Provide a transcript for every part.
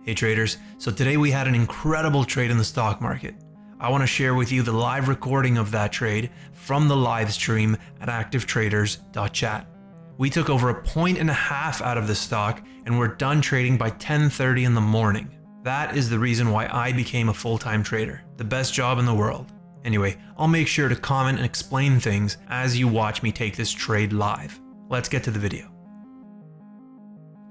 Hey traders, so today we had an incredible trade in the stock market. I want to share with you the live recording of that trade from the live stream at activetraders.chat. We took over 1.5 points out of the stock and we're done trading by 10:30 in the morning. That is the reason why I became a full-time trader. The best job in the world. Anyway, I'll make sure to comment and explain things as you watch me take this trade live. Let's get to the video.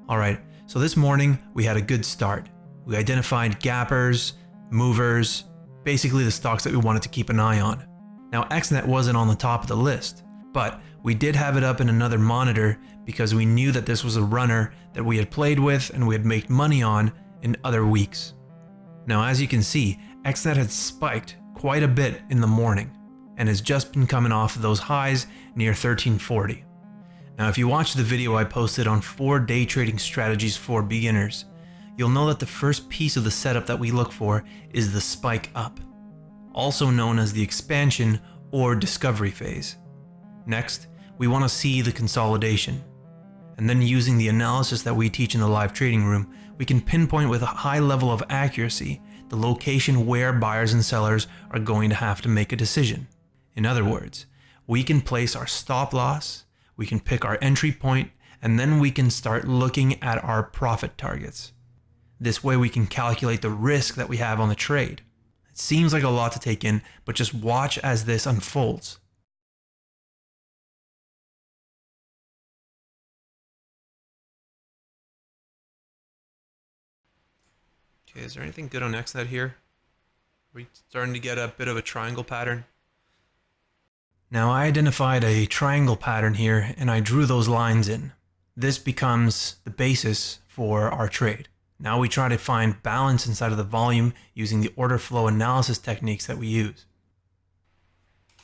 Alright, so this morning we had a good start. We identified gappers, movers, basically the stocks that we wanted to keep an eye on. Now XNet wasn't on the top of the list, but we did have it up in another monitor because we knew that this was a runner that we had played with and we had made money on in other weeks. Now as you can see, XNet had spiked quite a bit in the morning and has just been coming off of those highs near 1340. Now if you watch the video I posted on 4 day trading strategies for beginners, you'll know that the first piece of the setup that we look for is the spike up, also known as the expansion or discovery phase. Next, we want to see the consolidation. And then using the analysis that we teach in the live trading room, we can pinpoint with a high level of accuracy the location where buyers and sellers are going to have to make a decision. In other words, we can place our stop loss, we can pick our entry point, and then we can start looking at our profit targets. This way we can calculate the risk that we have on the trade. It seems like a lot to take in, but just watch as this unfolds. Okay, is there anything good on XNet here? We're starting to get a bit of a triangle pattern. Now I identified a triangle pattern here and I drew those lines in. This becomes the basis for our trade. Now we try to find balance inside of the volume using the order flow analysis techniques that we use.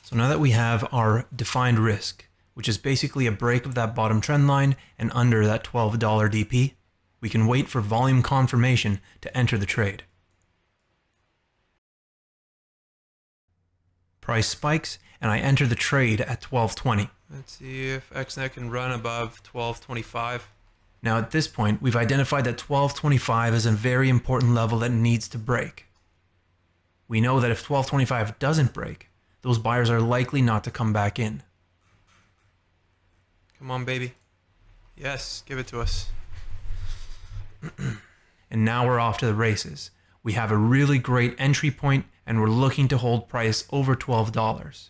So now that we have our defined risk, which is basically a break of that bottom trend line and under that $12 DP, we can wait for volume confirmation to enter the trade. Price spikes and I enter the trade at 12.20. Let's see if XNet can run above 12.25. Now at this point, we've identified that 12.25 is a very important level that needs to break. We know that if 12.25 doesn't break, those buyers are likely not to come back in. Come on, baby. Yes, give it to us. And now we're off to the races. We have a really great entry point and we're looking to hold price over $12.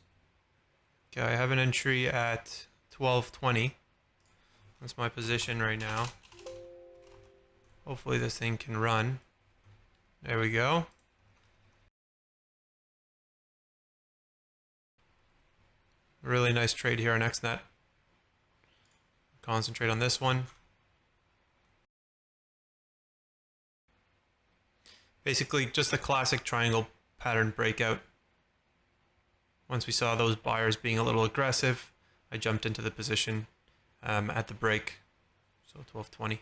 Okay, I have an entry at 12.20. That's my position right now. Hopefully this thing can run. There we go. Really nice trade here on XNet. Concentrate on this one. Basically just a classic triangle pattern breakout. Once we saw those buyers being a little aggressive, I jumped into the position at the break, so 12.20.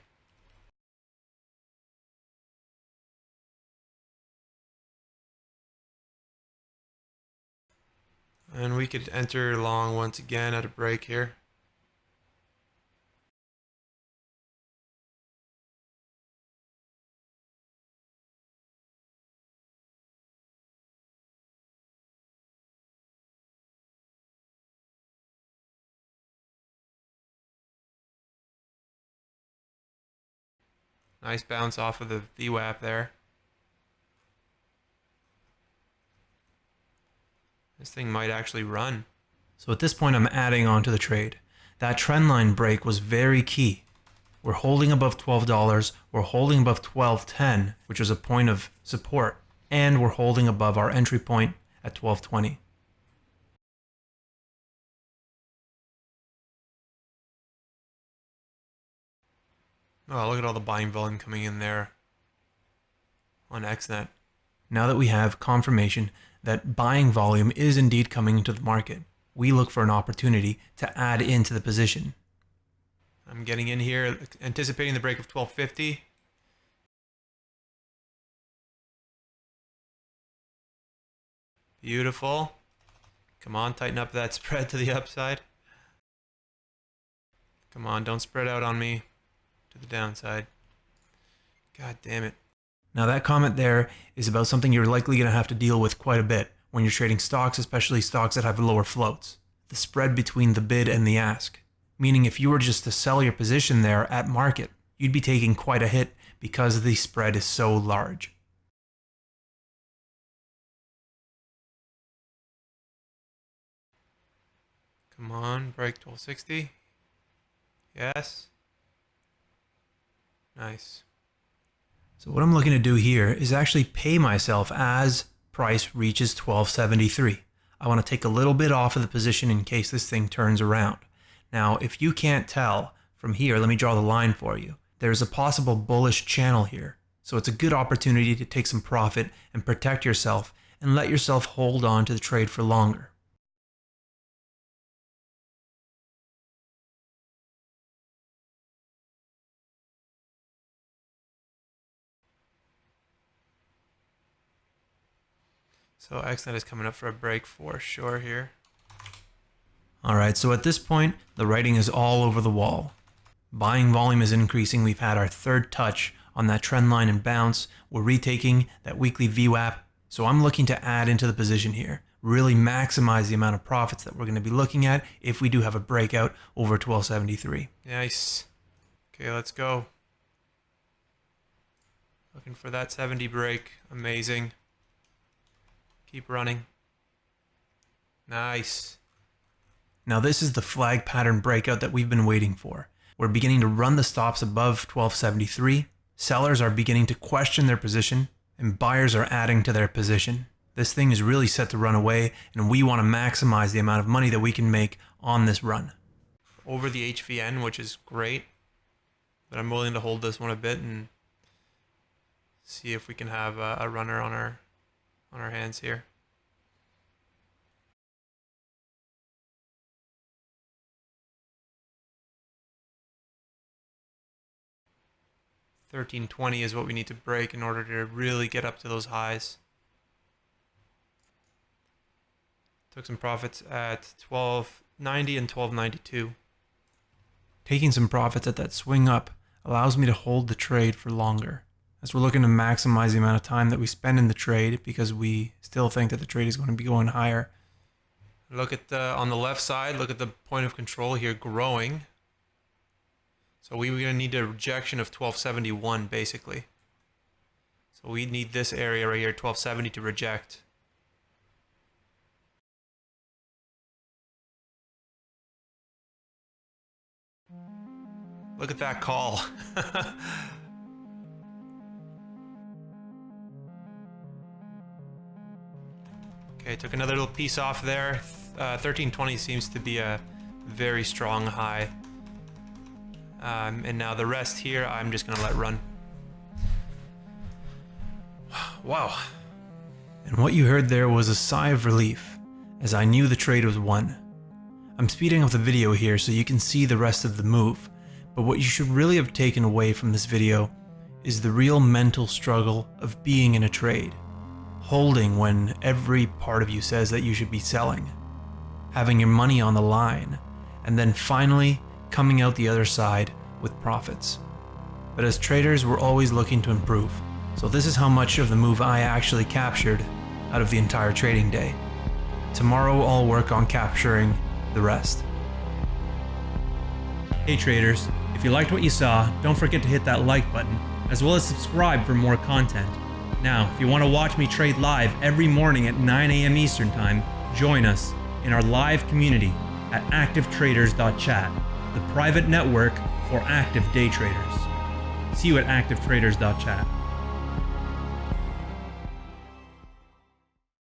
And we could enter long once again at a break here. Nice bounce off of the VWAP there. This thing might actually run. So at this point I'm adding on to the trade. That trend line break was very key. We're holding above $12, we're holding above 12.10, which was a point of support, and we're holding above our entry point at 12.20. Oh, look at all the buying volume coming in there on XNet. Now that we have confirmation that buying volume is indeed coming into the market, we look for an opportunity to add into the position. I'm getting in here, anticipating the break of 12.50. Beautiful. Come on, tighten up that spread to the upside. Come on, don't spread out on me to the downside. God damn it. Now that comment there is about something you're likely going to have to deal with quite a bit when you're trading stocks, especially stocks that have lower floats. The spread between the bid and the ask. Meaning if you were just to sell your position there at market, you'd be taking quite a hit because the spread is so large. Come on, break 1260. Yes. Nice. So what I'm looking to do here is actually pay myself as price reaches 1273. I want to take a little bit off of the position in case this thing turns around. Now, if you can't tell from here, let me draw the line for you. There's a possible bullish channel here. So it's a good opportunity to take some profit and protect yourself and let yourself hold on to the trade for longer. So XNet is coming up for a break for sure here. Alright, so at this point, the writing is all over the wall. Buying volume is increasing. We've had our third touch on that trend line and bounce. We're retaking that weekly VWAP. So I'm looking to add into the position here. Really maximize the amount of profits that we're going to be looking at if we do have a breakout over 1273. Nice. Okay, let's go. Looking for that 70 break. Amazing. Keep running. Nice. Now this is the flag pattern breakout that we've been waiting for. We're beginning to run the stops above 1273. Sellers are beginning to question their position, and buyers are adding to their position. This thing is really set to run away, and we want to maximize the amount of money that we can make on this run. Over the HVN, which is great, but I'm willing to hold this one a bit and see if we can have a runner on our hands here. $13.20 is what we need to break in order to really get up to those highs. Took some profits at $12.90 and $12.92. Taking some profits at that swing up allows me to hold the trade for longer, as we're looking to maximize the amount of time that we spend in the trade because we still think that the trade is going to be going higher. Look at on the left side, look at the point of control here growing. So we're going to need a rejection of 1271 basically. So we need this area right here, 1270, to reject. Look at that call. Okay, took another little piece off there. 1320 seems to be a very strong high. And now the rest here, I'm just going to let run. Wow. And what you heard there was a sigh of relief, as I knew the trade was won. I'm speeding up the video here so you can see the rest of the move, but what you should really have taken away from this video is the real mental struggle of being in a trade. Holding when every part of you says that you should be selling. Having your money on the line, and then finally coming out the other side with profits. But as traders, we're always looking to improve. So this is how much of the move I actually captured out of the entire trading day. Tomorrow I'll work on capturing the rest. Hey traders, if you liked what you saw, don't forget to hit that like button, as well as subscribe for more content. Now, if you want to watch me trade live every morning at 9 a.m. Eastern Time, join us in our live community at activetraders.chat, the private network for active day traders. See you at activetraders.chat.